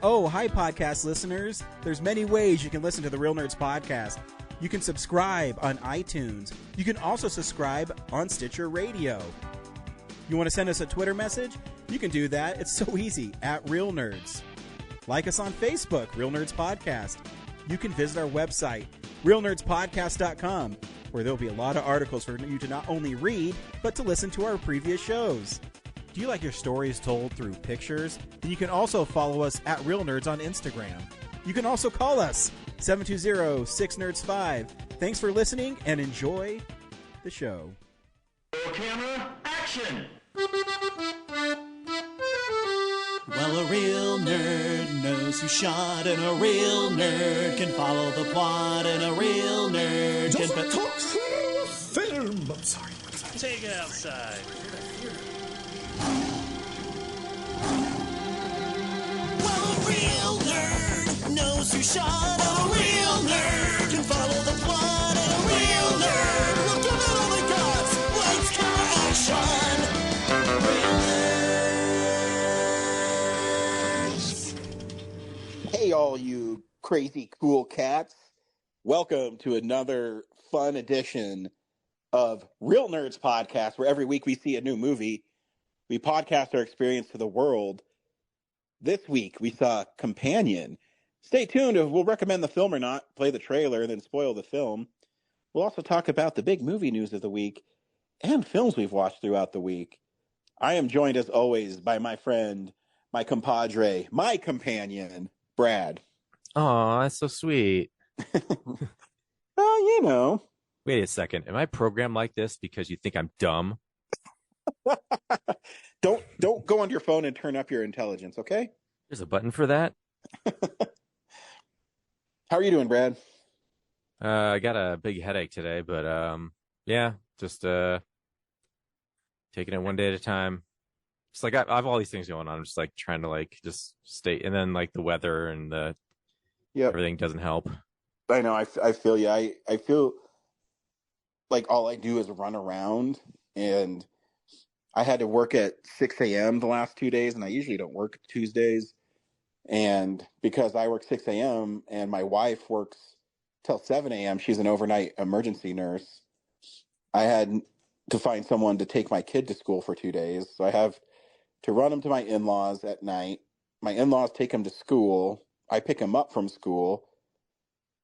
Oh, hi, podcast listeners. There's many ways you can listen to the Real Nerds podcast. You can subscribe on iTunes. You can also subscribe on Stitcher Radio. You want to send us a Twitter message? You can do that. It's so easy, at Real Nerds. Like us on Facebook, Real Nerds Podcast. You can visit our website, realnerdspodcast.com, where there'll be a lot of articles for you to not only read, but to listen to our previous shows. Do you like your stories told through pictures? Then you can also follow us at Real Nerds on Instagram. You can also call us, 720-6nerds5. Thanks for listening and enjoy the show. Camera, action! Well, a real nerd knows who shot, and a real nerd can follow the plot, and a real nerd can... Doesn't talk film! I'm sorry. Take it outside. Well, a real nerd knows who shot, and a real nerd can follow the plot, and a real nerd will give it all they got. Lights, camera, action! Real nerds. Hey, all you crazy cool cats. Welcome to another fun edition of Real Nerds Podcast, where every week we see a new movie. We podcast our experience to the world. This week we saw Companion. Stay tuned. We'll recommend the film or not, play the trailer, then spoil the film. We'll also talk about the big movie news of the week and films we've watched throughout the week. I am joined, as always, by my friend, my compadre, my companion, Brad. Aw, that's so sweet. Well, you know. Wait a second. Am I programmed like this because you think I'm dumb? Don't go on your phone and turn up your intelligence, okay? There's a button for that. How are you doing, Brad? I got a big headache today, but yeah, just taking it one day at a time. It's like I have all these things going on. I'm just like trying to like just stay, and then like the weather and the everything doesn't help. I know. I feel you. I feel like all I do is run around, and I had to work at 6 a.m. the last 2 days, and I usually don't work Tuesdays. And because I work 6 a.m. and my wife works till 7 a.m., she's an overnight emergency nurse. I had to find someone to take my kid to school for 2 days. So I have to run him to my in-laws at night. My in-laws take him to school. I pick him up from school.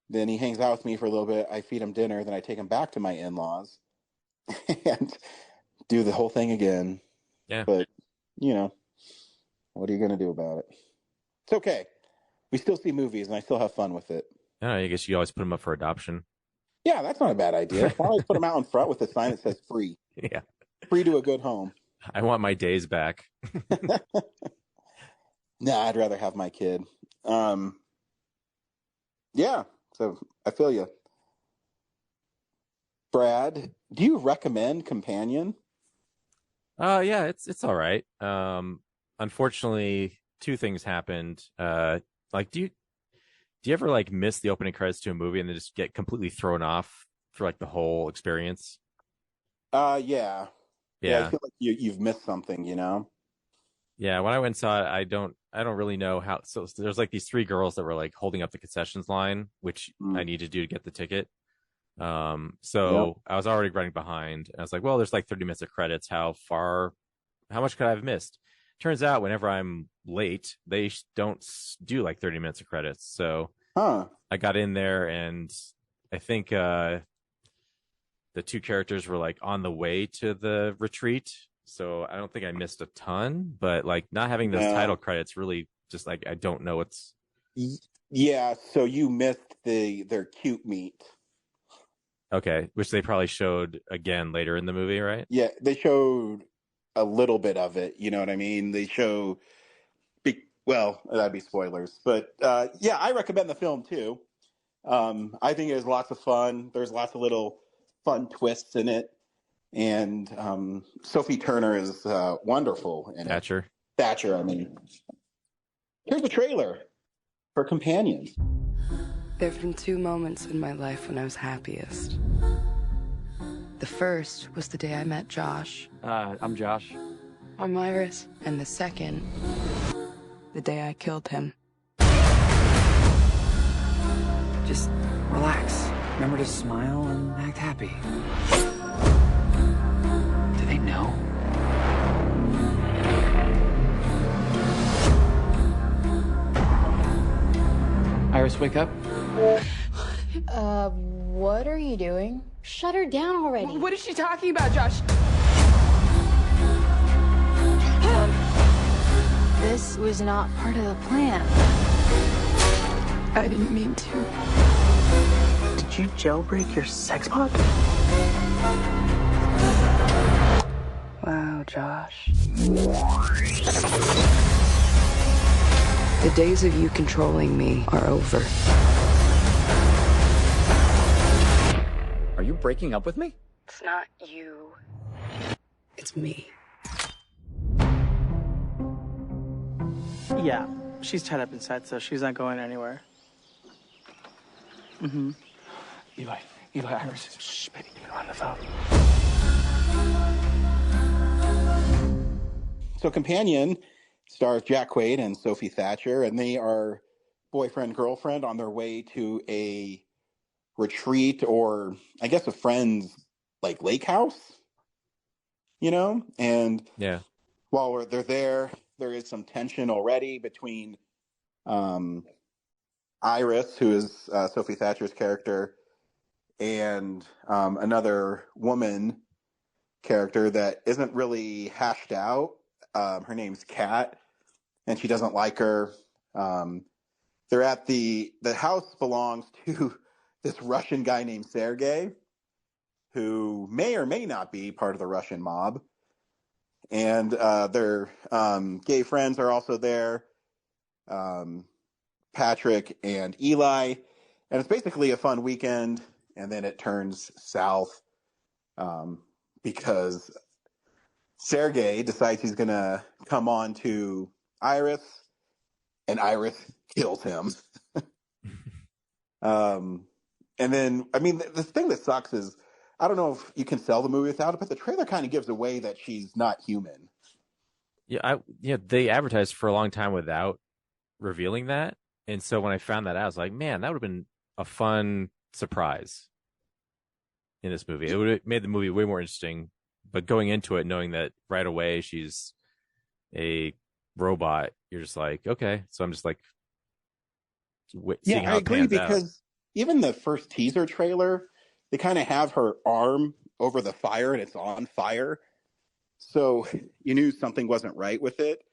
Then he hangs out with me for a little bit. I feed him dinner. Then I take him back to my in-laws and do the whole thing again. Yeah. But, you know, what are you going to do about it? It's okay. We still see movies, and I still have fun with it. I guess you always put them up for adoption. Yeah, that's not a bad idea. Why don't I put them out in front with a sign that says free? Yeah. Free to a good home. I want my days back. Nah, I'd rather have my kid. Yeah, so I feel you. Brad, do you recommend Companion? Yeah, it's all right. Unfortunately, two things happened. Like, do you ever like miss the opening credits to a movie and then just get completely thrown off for like the whole experience? Yeah. I feel like you've missed something, you know? Yeah, when I went and saw it, I don't really know how. So there's like these three girls that were like holding up the concessions line, which I need to do to get the ticket. So I was already running behind, and I was like, well, there's like 30 minutes of credits. How much could I have missed? Turns out whenever I'm late, they don't do like 30 minutes of credits. So I got in there, and I think the two characters were like on the way to the retreat. So I don't think I missed a ton, but like not having those title credits really just like, I don't know what's. Yeah. So you missed their cute meet. Okay. Which they probably showed again later in the movie, right? Yeah. They showed a little bit of it. You know what I mean? They show, well, that'd be spoilers, but yeah, I recommend the film too. I think it was lots of fun. There's lots of little fun twists in it. And Sophie Turner is wonderful in it. Thatcher, I mean. Here's the trailer for Companion. There have been two moments in my life when I was happiest. The first was the day I met Josh. I'm Josh. I'm Iris. And the second, the day I killed him. Just relax. Remember to smile and act happy. Do they know? Iris, wake up. What are you doing? Shut her down already. What is she talking about, Josh? This was not part of the plan. I didn't mean to. Did you jailbreak your sex bot? Wow, Josh. The days of you controlling me are over. Are you breaking up with me? It's not you. It's me. Yeah, she's tied up inside, so she's not going anywhere. Mm-hmm. Eli, Iris. Shh, baby, you're on the phone. So Companion stars Jack Quaid and Sophie Thatcher, and they are boyfriend-girlfriend on their way to a retreat, or I guess a friend's like lake house, and Yeah. while they're there is some tension already between Iris, who is Sophie Thatcher's character, and another woman character that isn't really hashed out. Her name's Kat, and she doesn't like her. They're at the house belongs to this Russian guy named Sergei, who may or may not be part of the Russian mob. And their gay friends are also there, Patrick and Eli. And it's basically a fun weekend, and then it turns south because Sergei decides he's going to come on to Iris, and Iris kills him. And then, I mean, the thing that sucks is, I don't know if you can sell the movie without it, but the trailer kind of gives away that she's not human. Yeah, they advertised for a long time without revealing that. And so when I found that out, I was like, man, that would have been a fun surprise in this movie. It would have made the movie way more interesting. But going into it, knowing that right away she's a robot, you're just like, okay. So I'm just like, seeing how I it agree, pans because out. even the first teaser trailer, they kind of have her arm over the fire and it's on fire. So you knew something wasn't right with it.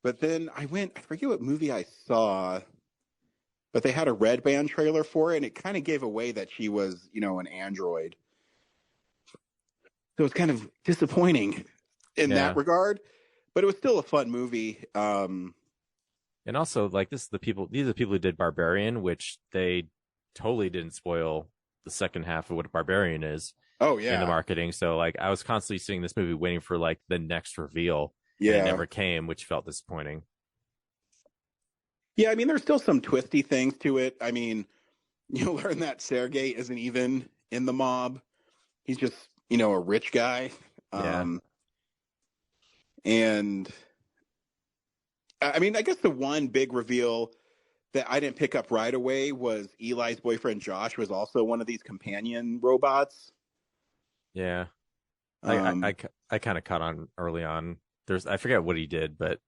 But then I forget what movie I saw, but they had a Red Band trailer for it, and it kind of gave away that she was, an android. So it's kind of disappointing in that regard, but it was still a fun movie. And also, like, these are the people who did Barbarian, which they totally didn't spoil the second half of what Barbarian is. Oh, yeah. In the marketing. So, like, I was constantly seeing this movie waiting for, like, the next reveal. Yeah. And it never came, which felt disappointing. Yeah, I mean, there's still some twisty things to it. I mean, you learn that Sergei isn't even in the mob. He's just, a rich guy. And I mean, I guess the one big reveal that I didn't pick up right away was Eli's boyfriend Josh was also one of these companion robots. Yeah. I kind of caught on early on. I forget what he did, but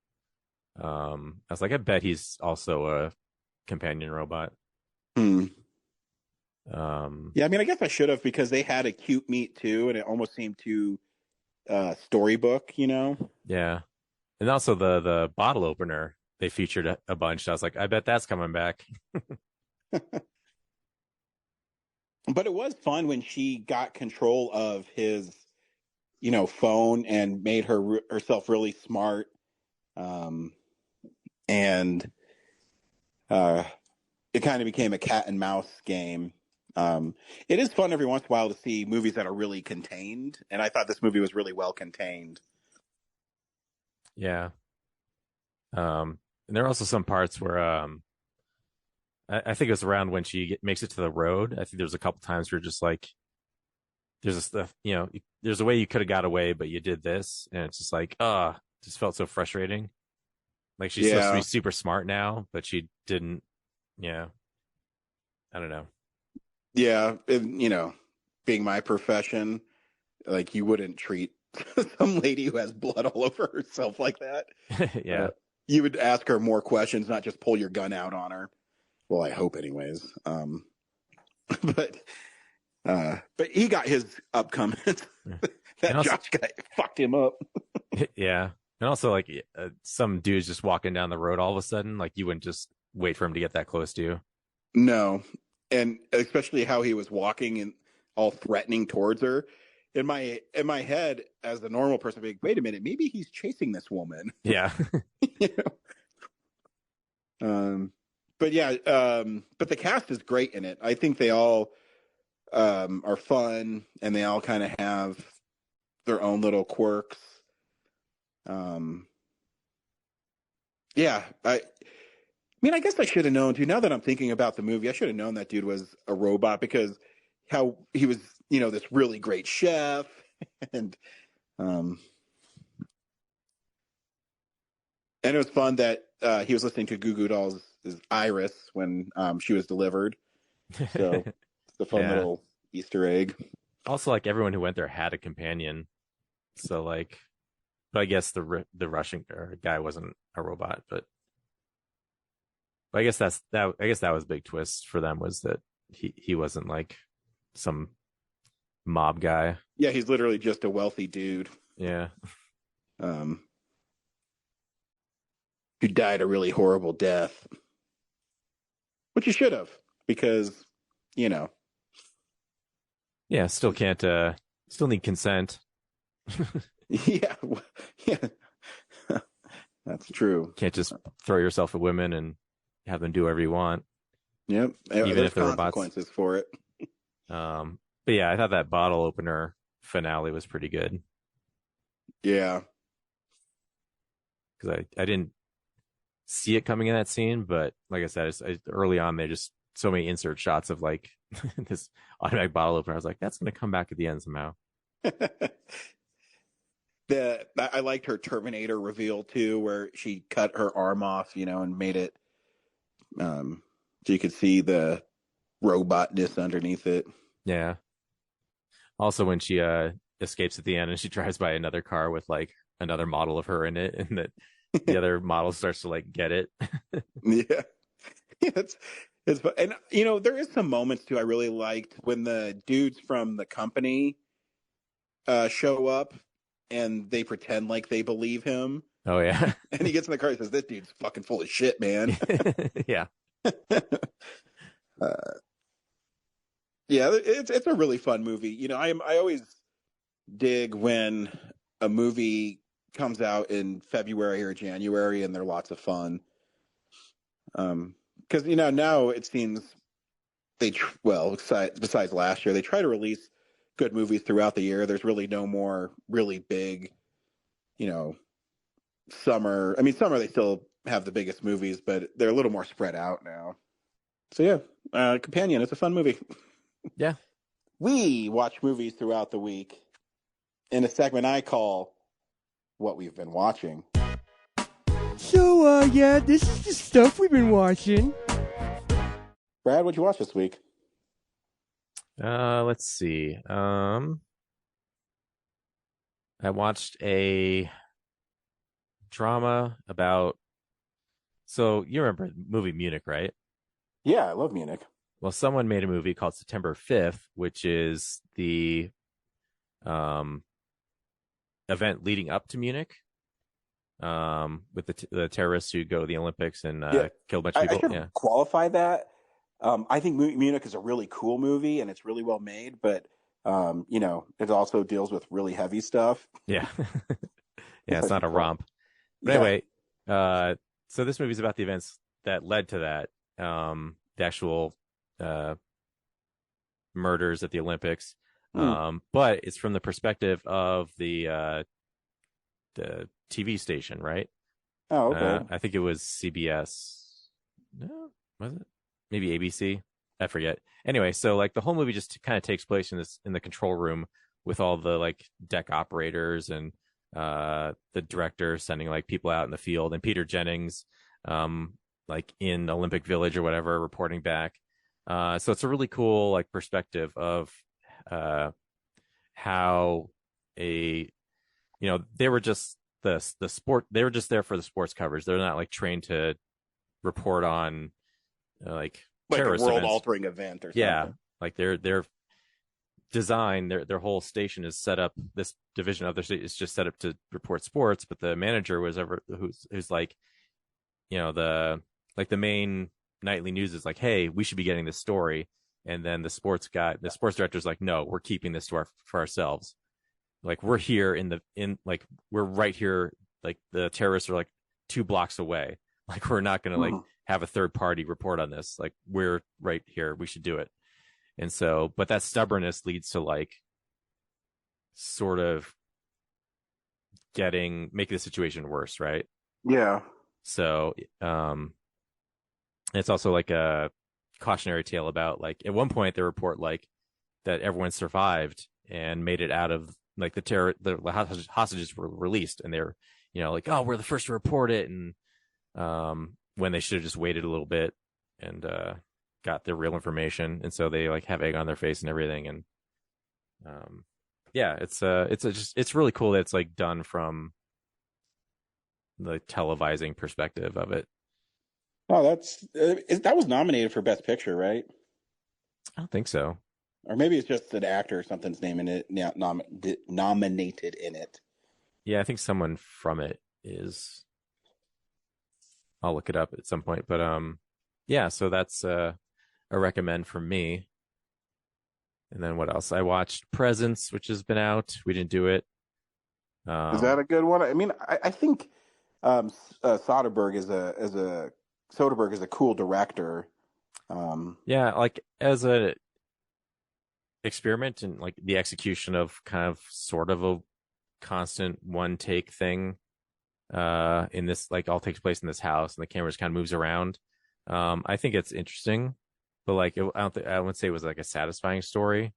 I was like, I bet he's also a companion robot. Yeah, I mean, I guess I should have, because they had a cute meet too, and it almost seemed too storybook, Yeah. And also the bottle opener, they featured a bunch. I was like, I bet that's coming back. But it was fun when she got control of his, phone and made herself really smart. And it kind of became a cat and mouse game. It is fun every once in a while to see movies that are really contained. And I thought this movie was really well contained. Yeah. And there are also some parts where I think it was around when she makes it to the road. I think there's a couple times where just like, there's a stuff, there's a way you could have got away, but you did this. And it's just like, just felt so frustrating. Like she's supposed to be super smart now, but she didn't. Yeah. I don't know. Yeah, being my profession, like you wouldn't treat some lady who has blood all over herself like that. Yeah. You would ask her more questions, not just pull your gun out on her. Well, I hope anyways. But he got his upcoming. That also, Josh guy fucked him up. Yeah. And also, like, some dude's just walking down the road all of a sudden. Like, you wouldn't just wait for him to get that close to you. No. And especially how he was walking and all threatening towards her. In my head, as the normal person, being, wait a minute, maybe he's chasing this woman. Yeah. But yeah, but the cast is great in it. I think they all are fun, and they all kind of have their own little quirks. Yeah, I mean, I guess I should have known too. Now that I'm thinking about the movie, I should have known that dude was a robot because how he was, this really great chef, and it was fun that he was listening to Goo Goo Dolls' Iris when she was delivered. So it's a fun little Easter egg. Also, like, everyone who went there had a companion. So, like, but I guess the Russian guy wasn't a robot, but I guess that was a big twist for them, was that he wasn't like some mob guy. Yeah, he's literally just a wealthy dude. Yeah. Who died a really horrible death. Which he should have, because, Yeah, still can't, still need consent. Yeah. That's true. Can't just throw yourself at women and have them do whatever you want. Yep. Even if they're consequences robots. For it. But yeah, I thought that bottle opener finale was pretty good. Yeah. Because I didn't see it coming in that scene, but like I said, early on, they just so many insert shots of like this automatic bottle opener. I was like, that's going to come back at the end somehow. I liked her Terminator reveal too, where she cut her arm off, and made it so you could see the robotness underneath it. Yeah. Also, when she escapes at the end and she drives by another car with like another model of her in it, and that the other model starts to like get it. Yeah. It's and there is some moments too I really liked when the dudes from the company show up and they pretend like they believe him. Oh yeah. And he gets in the car and says, "This dude's fucking full of shit, man." Yeah. Yeah, it's a really fun movie. I always dig when a movie comes out in February or January and they're lots of fun. Because now it seems besides last year, they try to release good movies throughout the year. There's really no more really big, summer. I mean, summer they still have the biggest movies, but they're a little more spread out now. So yeah, Companion, it's a fun movie. Yeah. We watch movies throughout the week in a segment I call What We've Been Watching. So, this is the stuff we've been watching. Brad, what'd you watch this week? Let's see. I watched a drama about, so you remember the movie Munich, right? Yeah, I love Munich. Well, someone made a movie called September 5th, which is the event leading up to Munich, with the terrorists who go to the Olympics and kill a bunch of people. I should qualify that. I think Munich is a really cool movie and it's really well made, but it also deals with really heavy stuff. Yeah. Yeah, it's not a romp. But anyway, so this movie is about the events that led to that, the actual murders at the Olympics. But it's from the perspective of the TV station, right? Oh, okay. I think it was CBS. No, was it? Maybe ABC. I forget. Anyway, so like the whole movie just kind of takes place in the control room with all the like deck operators and the director sending like people out in the field, and Peter Jennings like in Olympic Village or whatever reporting back. So it's a really cool like perspective of how they were just the sport. They were just there for the sports coverage. They're not like trained to report on like terrorist a world events. altering event or something. Yeah, like their design, their whole station is set up. This division of their station is just set up to report sports. But the manager who's like, the main nightly news is like, hey, we should be getting this story. And then the sports director's like, no, we're keeping this for ourselves. Like we're here we're right here. Like the terrorists are like 2 blocks away. Like we're not going to like have a third party report on this. Like we're right here. We should do it. And so, but that stubbornness leads to like sort of making the situation worse. Right. Yeah. So, it's also like a cautionary tale about like at one point they report like that everyone survived and made it out of like the hostages were released, and they're like, oh, we're the first to report it, and when they should have just waited a little bit and got the real information. And so they like have egg on their face and everything. And yeah, it's really cool that it's like done from the televising perspective of it. Oh, that was nominated for Best Picture, right? I don't think so. Or maybe it's just an actor or something's name in it, nominated in it. Yeah, I think someone from it is. I'll look it up at some point. But yeah, so that's a recommend from me. And then what else? I watched Presents, which has been out. We didn't do it. Is that a good one? I mean, I think Soderbergh is a cool director. Yeah, like as a experiment and like the execution of kind of sort of a constant one take thing in this, like all takes place in this house and the camera just kind of moves around. I think it's interesting, but like I wouldn't say it was like a satisfying story.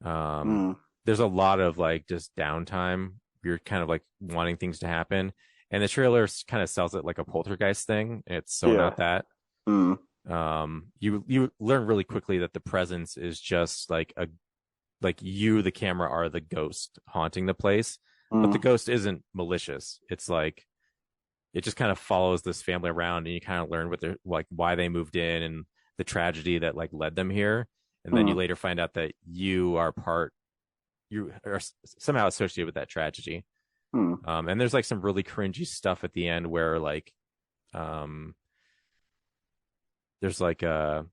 There's a lot of like just downtime. You're kind of like wanting things to happen. And the trailer kind of sells it like a poltergeist thing. It's not that. You learn really quickly that the presence is just like the camera are the ghost haunting the place, but the ghost isn't malicious. It's like it just kind of follows this family around, and you kind of learn what they're like, why they moved in, and the tragedy that like led them here. And then you later find out that you are somehow associated with that tragedy. And there's like some really cringy stuff at the end where like there's like the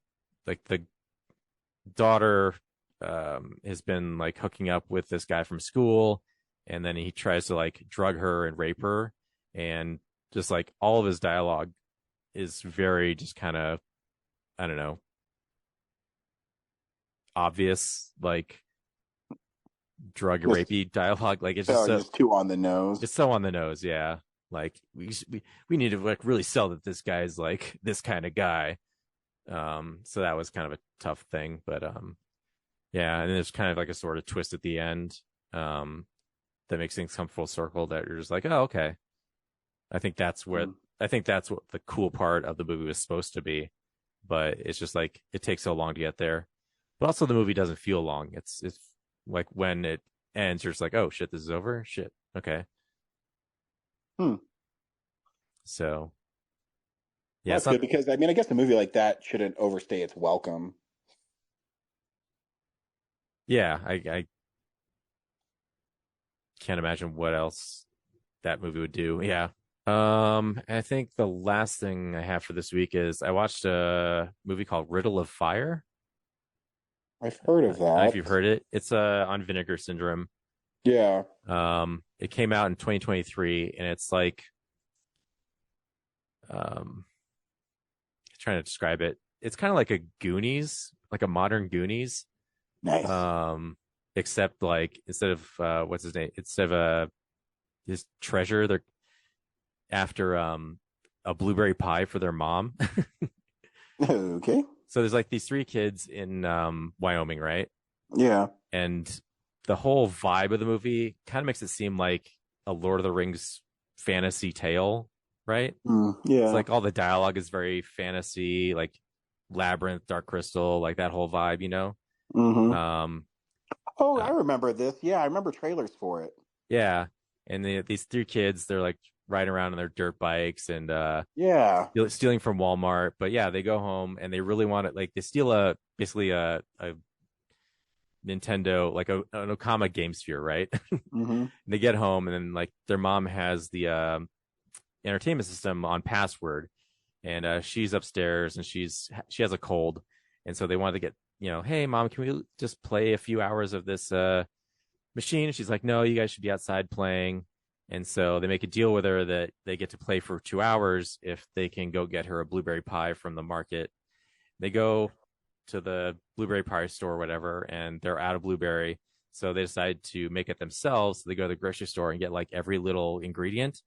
daughter has been like hooking up with this guy from school, and then he tries to like drug her and rape her, and just like all of his dialogue is very just kind of, I don't know, obvious like drug rapey dialogue. Like it's just too on the nose. It's so on the nose. Yeah. Like we need to like really sell that this guy's like this kind of guy. So that was kind of a tough thing, but yeah. And there's kind of like a sort of twist at the end that makes things come full circle, that you're just like, oh, okay. I think that's what the cool part of the movie was supposed to be, but it's just like it takes so long to get there. But also the movie doesn't feel long. It's like when it ends, you're just like, oh shit, this is over. Shit. Okay. So yeah, that's good, because I mean, I guess a movie like that shouldn't overstay its welcome. Yeah, I can't imagine what else that movie would do. Yeah. I think the last thing I have for this week is I watched a movie called Riddle of Fire. I've heard of that. I don't know if you've heard it. It's on Vinegar Syndrome. Yeah. It came out in 2023, and it's like trying to describe it. It's kind of like a Goonies, like a modern Goonies. Nice. Except like instead of what's his name? Instead of his treasure, they're after a blueberry pie for their mom. Okay. So there's like these 3 kids in Wyoming, right? Yeah. And the whole vibe of the movie kind of makes it seem like a Lord of the Rings fantasy tale, right? Yeah. It's like all the dialogue is very fantasy, like Labyrinth, Dark Crystal, like that whole vibe, you know. Mm-hmm. I remember this. Yeah, I remember trailers for it. Yeah, and these three kids, they're like riding around on their dirt bikes and stealing from Walmart. But yeah, they go home and they really want it. Like they steal basically a Nintendo, like an Okama Game Sphere, right? Mm-hmm. They get home and then like their mom has the entertainment system on password, and she's upstairs and she has a cold, and so they wanted to get, hey mom, can we just play a few hours of this machine? And she's like, no, you guys should be outside playing. And so they make a deal with her that they get to play for 2 hours if they can go get her a blueberry pie from the market. They go to the blueberry pie store or whatever, and they're out of blueberry. So they decide to make it themselves. So they go to the grocery store and get like every little ingredient.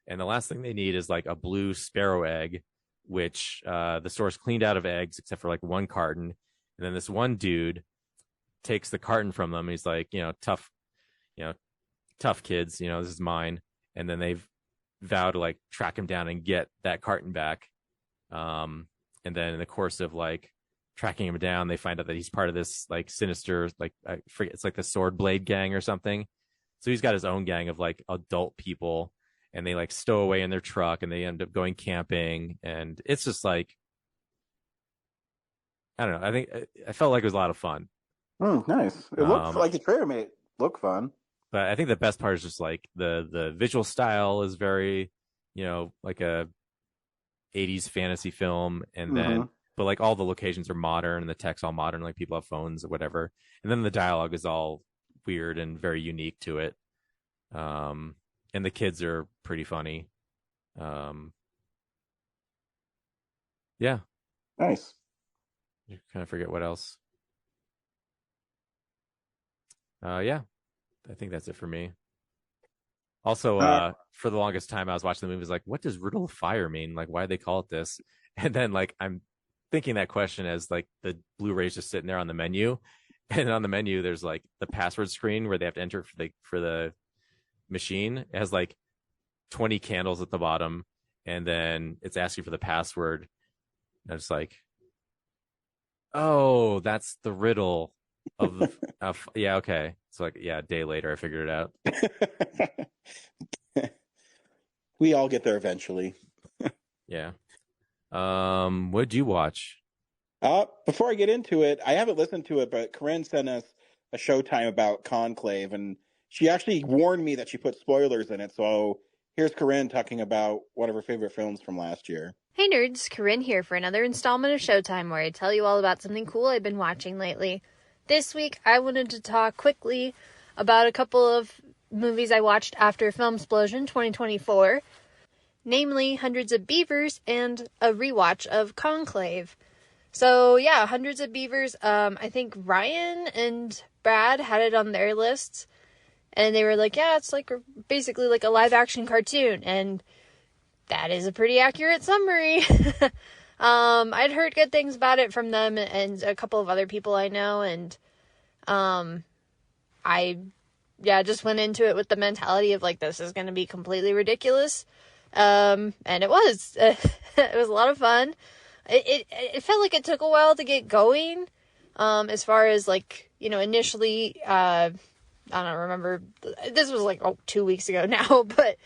And the last thing they need is like a blue sparrow egg, which the store's cleaned out of eggs except for like one carton. And then this one dude takes the carton from them. He's like, tough kids, this is mine. And then they vow to like track him down and get that carton back. And then in the course of like tracking him down, they find out that he's part of this like sinister, like I forget, it's like the Sword Blade gang or something. So he's got his own gang of like adult people, and they like stow away in their truck and they end up going camping. And it's just like, I don't know. I felt like it was a lot of fun. Nice. It looked like the trailer made it look fun. But I think the best part is just like the visual style is very, like a 80s fantasy film. And then, but like all the locations are modern and the tech's all modern, like people have phones or whatever. And then the dialogue is all weird and very unique to it. And the kids are pretty funny. Yeah. Nice. You kind of forget what else. Yeah. I think that's it for me. Also, for the longest time, I was watching the movie, like, what does Riddle of Fire mean? Like, why do they call it this? And then, like, I'm thinking that question as, like, the Blu-ray's just sitting there on the menu. And on the menu, there's, like, the password screen where they have to enter for the machine. It has, like, 20 candles at the bottom. And then it's asking for the password. And it's like, oh, that's the riddle of yeah, okay. So like, yeah, a day later I figured it out. We all get there eventually. Yeah. What'd you watch? Before I get into it, I haven't listened to it, but Corinne sent us a Showtime about Conclave, and she actually warned me that she put spoilers in it. So here's Corinne talking about one of her favorite films from last year. Hey nerds, Corinne here for another installment of Showtime where I tell you all about something cool I've been watching lately. This week, I wanted to talk quickly about a couple of movies I watched after Filmsplosion 2024, namely Hundreds of Beavers and a rewatch of Conclave. So yeah, Hundreds of Beavers, I think Ryan and Brad had it on their lists, and they were like, yeah, it's like basically like a live action cartoon, and that is a pretty accurate summary. I'd heard good things about it from them and a couple of other people I know, and I just went into it with the mentality of like, this is going to be completely ridiculous. And it was. It was a lot of fun. It felt like it took a while to get going. As far as like, initially, I don't remember, this was like 2 weeks ago now, but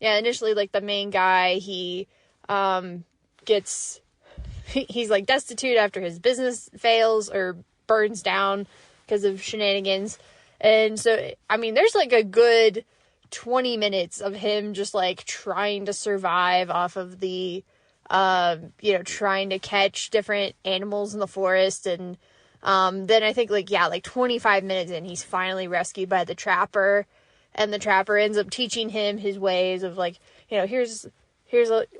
initially like the main guy, he's like destitute after his business fails or burns down because of shenanigans. And so, I mean, there's like a good 20 minutes of him just like trying to survive off of the, trying to catch different animals in the forest. And then I think like 25 minutes in, he's finally rescued by the trapper, and the trapper ends up teaching him his ways of like, here's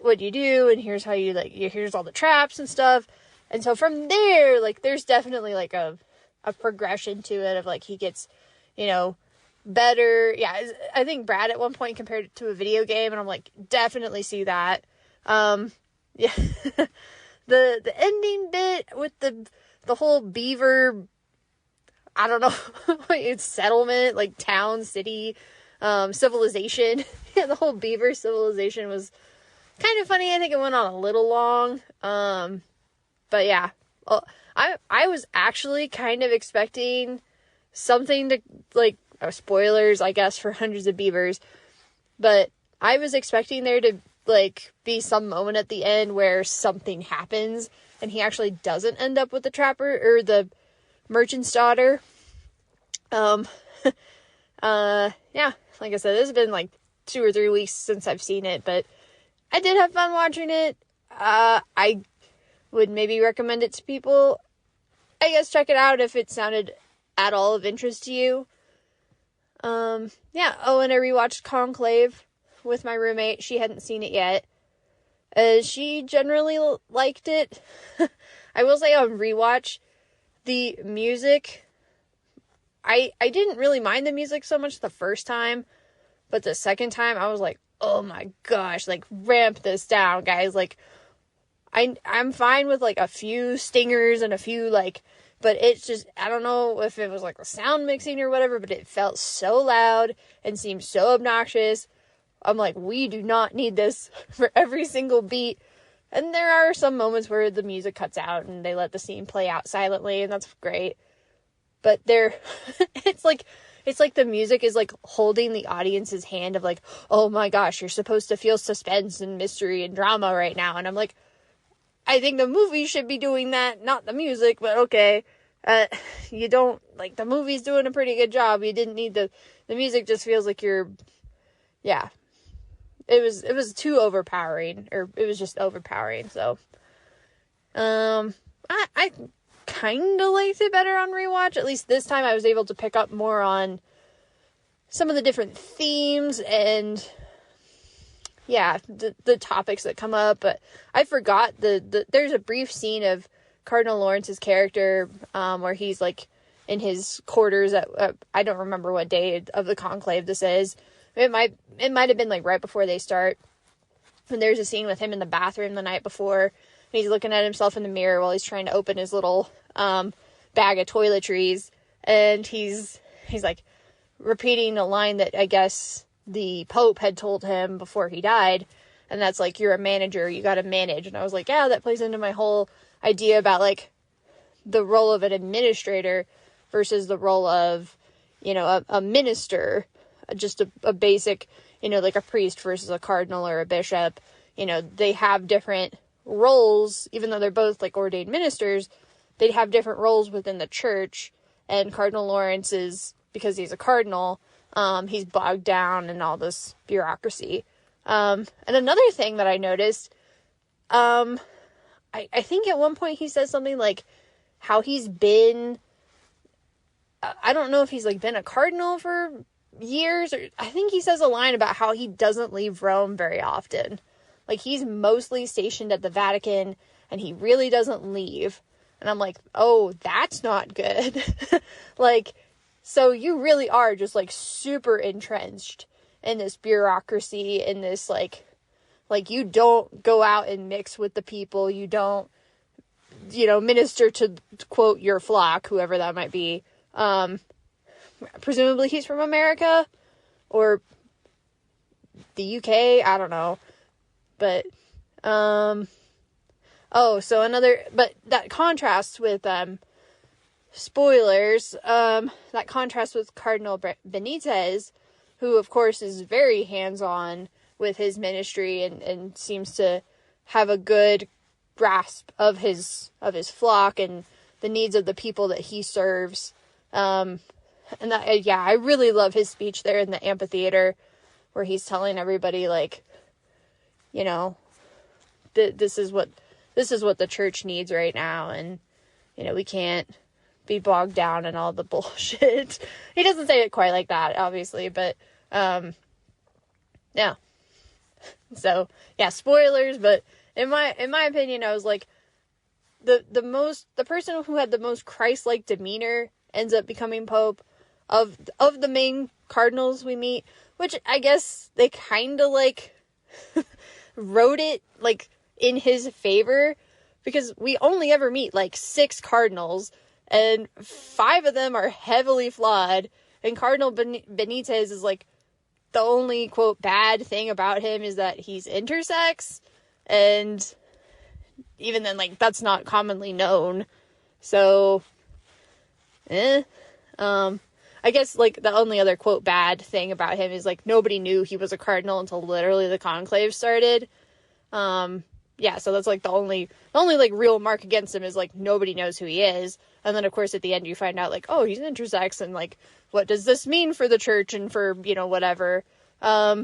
what you do, and here's how you here's all the traps and stuff. And so from there, like, there's definitely like a progression to it of like, he gets, better. Yeah. I think Brad at one point compared it to a video game, and I'm like, definitely see that. Yeah. the ending bit with the whole beaver, I don't know, it's settlement, like town, city, civilization. Yeah, the whole beaver civilization was kind of funny. I think it went on a little long. But yeah, I was actually kind of expecting something to, like, spoilers, I guess, for Hundreds of Beavers, but I was expecting there to, like, be some moment at the end where something happens, and he actually doesn't end up with the trapper, or the merchant's daughter. Yeah, like I said, this has been, like, 2 or 3 weeks since I've seen it, but I did have fun watching it. I would maybe recommend it to people. I guess check it out if it sounded at all of interest to you. Yeah. Oh, and I rewatched Conclave with my roommate. She hadn't seen it yet. She generally liked it. I will say on rewatch, the music, I didn't really mind the music so much the first time, but the second time I was like, oh my gosh, like, ramp this down, guys. Like, I'm fine with, like, a few stingers and a few, like, but it's just, I don't know if it was, like, the sound mixing or whatever, but it felt so loud and seemed so obnoxious. I'm like, we do not need this for every single beat. And there are some moments where the music cuts out and they let the scene play out silently, and that's great. But it's like the music is, like, holding the audience's hand of, like, oh my gosh, you're supposed to feel suspense and mystery and drama right now. And I'm like, I think the movie should be doing that, not the music, but okay. You don't, like, the movie's doing a pretty good job. You didn't need the music just feels like yeah. It was too overpowering, or it was just overpowering, so. I kind of liked it better on rewatch. At least this time I was able to pick up more on some of the different themes and, yeah, the topics that come up. But I forgot there's a brief scene of Cardinal Lawrence's character, where he's, like, in his quarters at, I don't remember what day of the conclave this is. It might have been, like, right before they start. And there's a scene with him in the bathroom the night before. And he's looking at himself in the mirror while he's trying to open his little bag of toiletries. And he's like, repeating a line that I guess the Pope had told him before he died. And that's, like, you're a manager, you gotta manage. And I was like, yeah, that plays into my whole idea about, like, the role of an administrator versus the role of, you know, a minister. Just a basic, you know, like a priest versus a cardinal or a bishop. You know, they have different roles, even though they're both, like, ordained ministers, they have different roles within the church. And Cardinal Lawrence is, because he's a cardinal, he's bogged down in all this bureaucracy. And another thing that I noticed, I think at one point he says something like how he's been, I don't know if he's, like, been a cardinal for years, or I think he says a line about how he doesn't leave Rome very often. Like, he's mostly stationed at the Vatican and he really doesn't leave. And I'm like, oh, that's not good. Like, so you really are just, like, super entrenched in this bureaucracy, in this, like you don't go out and mix with the people. You don't, you know, minister to, quote, your flock, whoever that might be. Presumably he's from America or the UK. I don't know. But, but that contrasts with, spoilers, that contrasts with Cardinal Benitez, who, of course, is very hands-on with his ministry and seems to have a good grasp of his flock and the needs of the people that he serves. And that, yeah, I really love his speech there in the amphitheater where he's telling everybody, like, you know, this is what the church needs right now. And, you know, we can't be bogged down in all the bullshit. He doesn't say it quite like that, obviously, but, yeah. So, yeah, spoilers, but in my opinion, I was like, the person who had the most Christ-like demeanor ends up becoming Pope of the main cardinals we meet, which I guess they kind of, like, wrote it, like, in his favor, because we only ever meet, like, 6 cardinals, and 5 of them are heavily flawed, and Cardinal Benitez is, like, the only, quote, bad thing about him is that he's intersex, and even then, like, that's not commonly known. So, I guess, like, the only other, quote, bad thing about him is, like, nobody knew he was a cardinal until literally the conclave started. Yeah, so that's, like, the only, like, real mark against him is, like, nobody knows who he is. And then, of course, at the end you find out, like, oh, he's intersex, and, like, what does this mean for the church and for, you know, whatever. Yeah.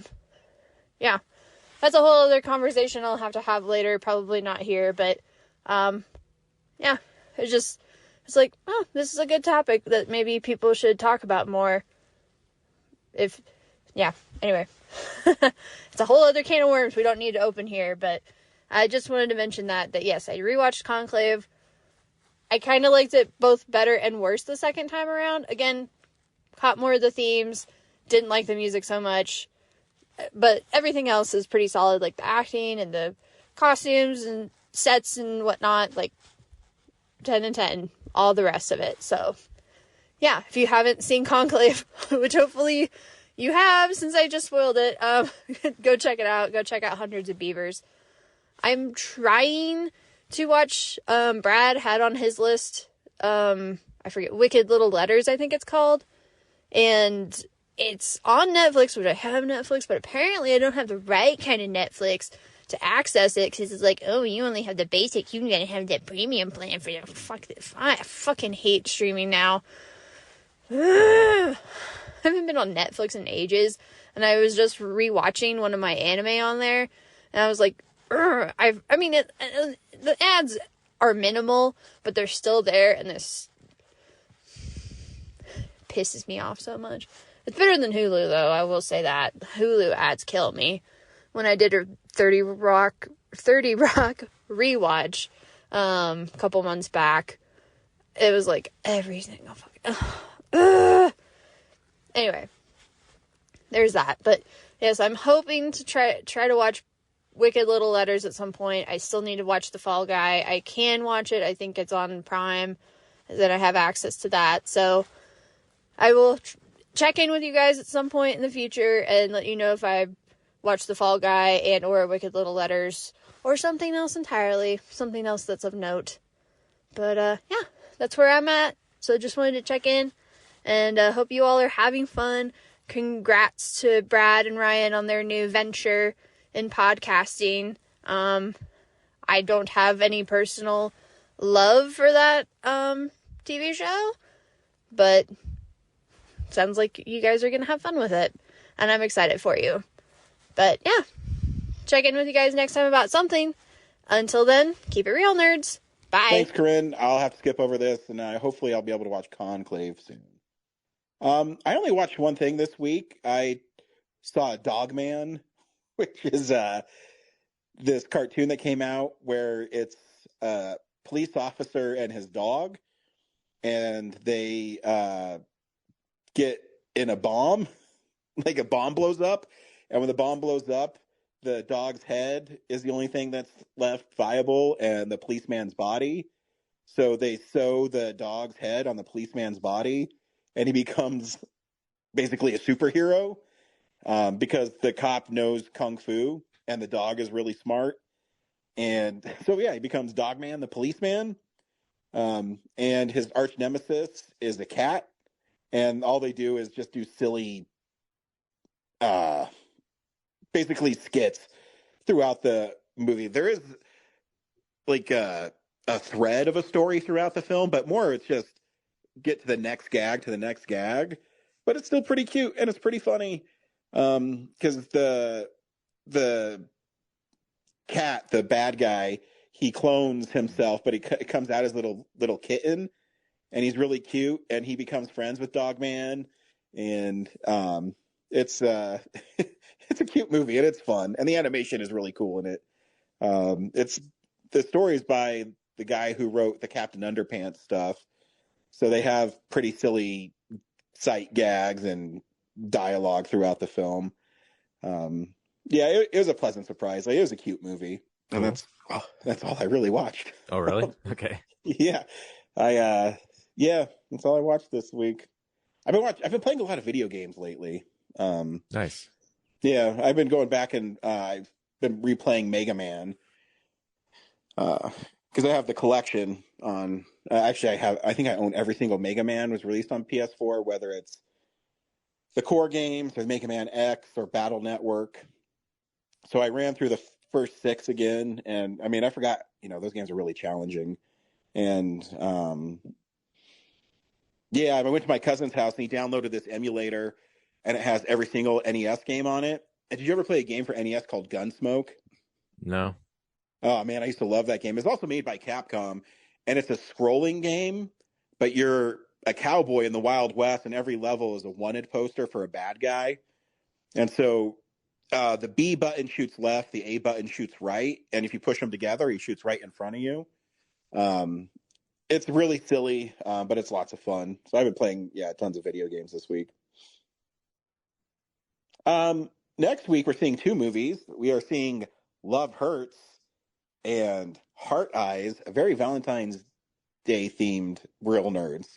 That's a whole other conversation I'll have to have later, probably not here, but, yeah, it's like, oh, this is a good topic that maybe people should talk about more. Anyway. It's a whole other can of worms we don't need to open here, but I just wanted to mention that yes, I rewatched Conclave. I kind of liked it both better and worse the second time around. Again, caught more of the themes, didn't like the music so much, but everything else is pretty solid, like the acting and the costumes and sets and whatnot, like 10 and 10, all the rest of it. So, yeah, if you haven't seen Conclave, which hopefully you have since I just spoiled it, go check it out. Go check out Hundreds of Beavers. I'm trying to watch, Brad had on his list, I forget, Wicked Little Letters, I think it's called, and it's on Netflix, which I have Netflix, but apparently I don't have the right kind of Netflix to access it, because it's like, oh, you only have the basic, you gotta have that premium plan for your, fuck this, I fucking hate streaming now. I haven't been on Netflix in ages, and I was just rewatching one of my anime on there, and I was like, the ads are minimal, but they're still there, and this pisses me off so much. It's better than Hulu, though, I will say that. Hulu ads kill me. When I did a 30 Rock rewatch, a couple months back, it was like every single fucking, anyway, there's that. But yes, I'm hoping to try to watch Wicked Little Letters at some point. I still need to watch The Fall Guy. I can watch it. I think it's on Prime, that I have access to that. So I will check in with you guys at some point in the future and let you know if I watch The Fall Guy and or Wicked Little Letters or something else entirely. Something else that's of note. But yeah, that's where I'm at. So just wanted to check in, and hope you all are having fun. Congrats to Brad and Ryan on their new venture in podcasting. I don't have any personal love for that TV show, but sounds like you guys are gonna have fun with it, and I'm excited for you. But yeah, check in with you guys next time about something. Until then, keep it real, nerds. Bye. Thanks, Corinne. I'll have to skip over this, and hopefully I'll be able to watch Conclave soon. I only watched one thing this week. I saw Dogman, which is this cartoon that came out where it's a police officer and his dog, and they get in a bomb, like a bomb blows up, and when the bomb blows up, the dog's head is the only thing that's left viable, and the policeman's body. So they sew the dog's head on the policeman's body, and he becomes basically a superhero because the cop knows kung fu, and the dog is really smart. And so, yeah, he becomes Dogman, the policeman. And his arch nemesis is a cat. And all they do is just do silly, basically skits throughout the movie. There is like a thread of a story throughout the film, but more it's just get to the next gag, but it's still pretty cute and it's pretty funny. Because the cat, the bad guy, he clones himself, but it comes out as little kitten, and he's really cute, and he becomes friends with Dogman, and it's it's a cute movie and it's fun, and the animation is really cool in it. It's the story is by the guy who wrote the Captain Underpants stuff, so they have pretty silly sight gags and dialogue throughout the film. Yeah, it was a pleasant surprise. Like, it was a cute movie, and that's all I really watched. Oh, really? Okay. Yeah, that's all I watched this week. I've been playing a lot of video games lately. Nice. Yeah, I've been going back and I've been replaying Mega Man. because I have the collection on. Actually, I think I own every single Mega Man was released on PS4, whether it's the core games or Mega Man X or Battle Network. So I ran through the first 6 again, and I mean, I forgot, those games are really challenging. And yeah, I went to my cousin's house and he downloaded this emulator, and it has every single NES game on it. And did you ever play a game for NES called Gunsmoke? No. Oh man, I used to love that game. It's also made by Capcom, and it's a scrolling game, but you're a cowboy in the Wild West, and every level is a wanted poster for a bad guy. And so the B button shoots left, the A button shoots right, and if you push them together, he shoots right in front of you. It's really silly, but it's lots of fun. So I've been playing, tons of video games this week. Next week, we're seeing 2 movies. We are seeing Love Hurts and Heart Eyes, a very Valentine's Day themed Real Nerds.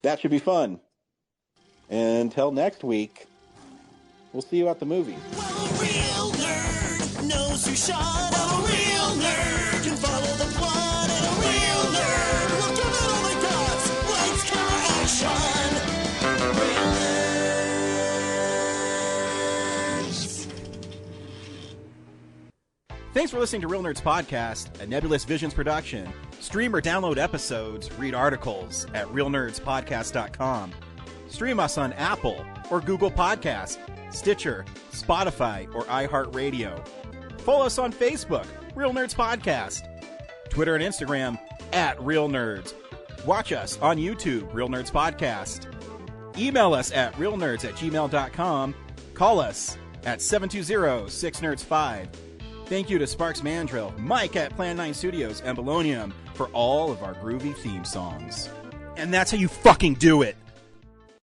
That should be fun. Until next week, we'll see you at the movies. Well, a real nerd knows who shot. Well, a real nerd can follow the plot. And a real nerd will give it all they got. Lights, camera, action. Real nerds. Thanks for listening to Real Nerds Podcast, a Nebulous Visions production. Stream or download episodes, read articles at realnerdspodcast.com. Stream us on Apple or Google Podcasts, Stitcher, Spotify, or iHeartRadio. Follow us on Facebook, Real Nerds Podcast. Twitter and Instagram, @Real Nerds. Watch us on YouTube, Real Nerds Podcast. Email us at realnerds@gmail.com. Call us at 720-6nerds5. Thank you to Sparks Mandrill, Mike at Plan 9 Studios, and Bolognium for all of our groovy theme songs. And that's how you fucking do it.